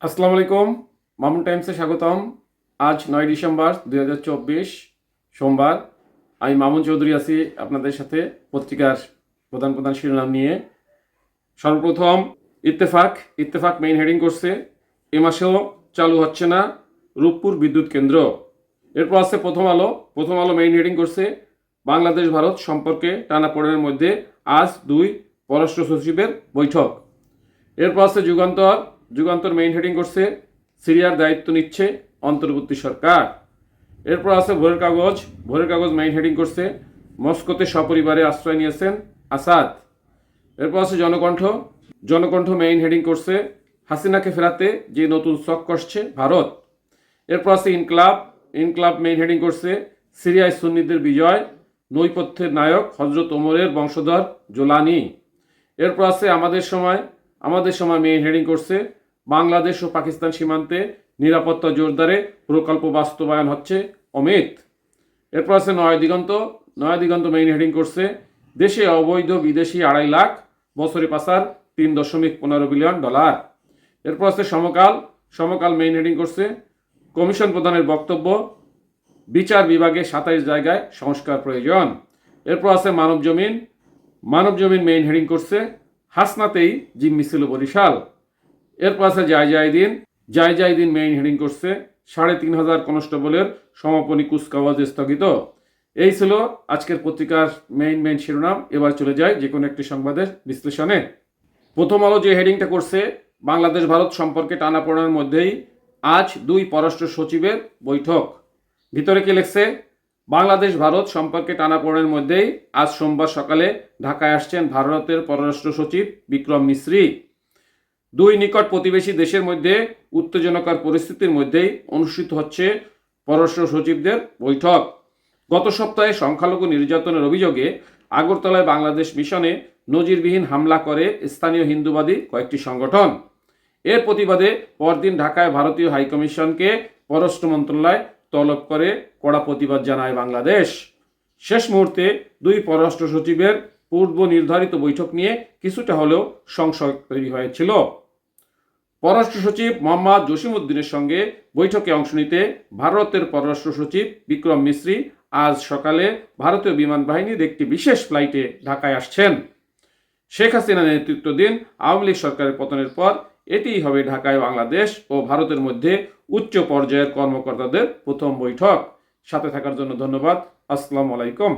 আসসালামু আলাইকুম। মামুন টাইমসে স্বাগতম। আজ 9 ডিসেম্বর 2024 সোমবার। আমি মামুন চৌধুরী আছি আপনাদের সাথে পত্রিকার প্রধান প্রধান শিরোনাম নিয়ে। সর্বপ্রথম ইত্তেফাক মেইন হেডিং করছে এ মাসেও চালু হচ্ছে না রূপপুর বিদ্যুৎ কেন্দ্র। এরপর আছে প্রথম আলো মেইন হেডিং করছে বাংলাদেশ ভারত সম্পর্কে টানাপোড়েনের মধ্যে আজ দুই পররাষ্ট্র সচিবের বৈঠক। এরপর আছে যুগান্তর মেইন হেডিং করছে সিরিয়ার দায়িত্ব নিচ্ছে অন্তর্বর্তী সরকার। এরপর আছে ভোরের কাগজ মেইন হেডিং করছে মস্কোতে সপরিবারে আশ্রয় নিয়েছেন আসাদ। এরপর আছে জনকণ্ঠ মেইন হেডিং করছে হাসিনাকে ফেরাতে যে নতুন ছক কষছে ভারত। এরপর আছে ইনকলাব মেইন হেডিং করছে সিরিয়ায় সুন্নিদের বিজয়, নৈপথ্যের নায়ক হজরত ওমরের বংশধর জোলানি। এরপর আছে আমাদের সময় মেইন হেডিং করছে বাংলাদেশ ও পাকিস্তান সীমান্তে নিরাপত্তা জোরদারে প্রকল্প বাস্তবায়ন হচ্ছে অমিত। এরপর আছে নয়া দিগন্ত মেইন হেডিং করছে দেশে অবৈধ বিদেশি 2.5 লাখ, বছরে পাচার $3.15 বিলিয়ন। এরপর আছে সমকাল মেইন হেডিং করছে কমিশন প্রধানের বক্তব্য বিচার বিভাগে 27 জায়গায় সংস্কার প্রয়োজন। এরপর আছে মানবজমিন মেইন হেডিং করছে হাসনাতেই জিম্মি ছিল বরিশাল। এরপর আছে জায়দিন মেইন হেডিং করছে 3,500 কনস্টেবলের সমাপনী কুচকাওয়াজ স্থগিত। এই ছিল আজকের পত্রিকার মেইন শিরোনাম। এবার চলে যায় যে কোনো একটি সংবাদের বিশ্লেষণে। প্রথম আলো যে হেডিংটা করছে বাংলাদেশ ভারত সম্পর্কে টানাপোড়েনের মধ্যেই আজ দুই পররাষ্ট্র সচিবের বৈঠক। ভিতরে কি লিখছে, বাংলাদেশ ভারত সম্পর্কে টানাপোড়েনের মধ্যেই আজ সোমবার সকালে ঢাকায় আসছেন ভারতের পররাষ্ট্র সচিব বিক্রম মিশ্রি। দুই নিকট প্রতিবেশী দেশের মধ্যে উত্তেজনাকর পরিস্থিতির মধ্যেই অনুষ্ঠিত হচ্ছে পররাষ্ট্র সচিবদের বৈঠক। গত সপ্তাহে সংখ্যালঘু নির্যাতনের অভিযোগে আগরতলায় বাংলাদেশ মিশনে নজিরবিহীন হামলা করে স্থানীয় হিন্দুবাদী কয়েকটি সংগঠন। এর প্রতিবাদে পরদিন ঢাকায় ভারতীয় হাইকমিশনকে পররাষ্ট্র মন্ত্রণালয় তলব করে কড়া প্রতিবাদ জানায় বাংলাদেশ। শেষ মুহূর্তে দুই পররাষ্ট্র সচিবের পূর্ব নির্ধারিত বৈঠক নিয়ে কিছুটা হলেও সংশয় তৈরি হয়েছিল। পররাষ্ট্র সচিব মোহাম্মদ জসিমউদ্দিনের সঙ্গে বৈঠকে অংশ নিতে ভারতের পররাষ্ট্র সচিব বিক্রম মিশ্রি আজ সকালে ভারতীয় বিমান বাহিনীর একটি বিশেষ ফ্লাইটে ঢাকায় আসছেন। শেখ হাসিনা নেতৃত্বাধীন আওয়ামী লীগ সরকারের পতনের পর এটিই হবে ঢাকায় বাংলাদেশ ও ভারতের মধ্যে উচ্চ পর্যায়ের কর্মকর্তাদের প্রথম বৈঠক। সাথে থাকার জন্য ধন্যবাদ। আসসালামু আলাইকুম।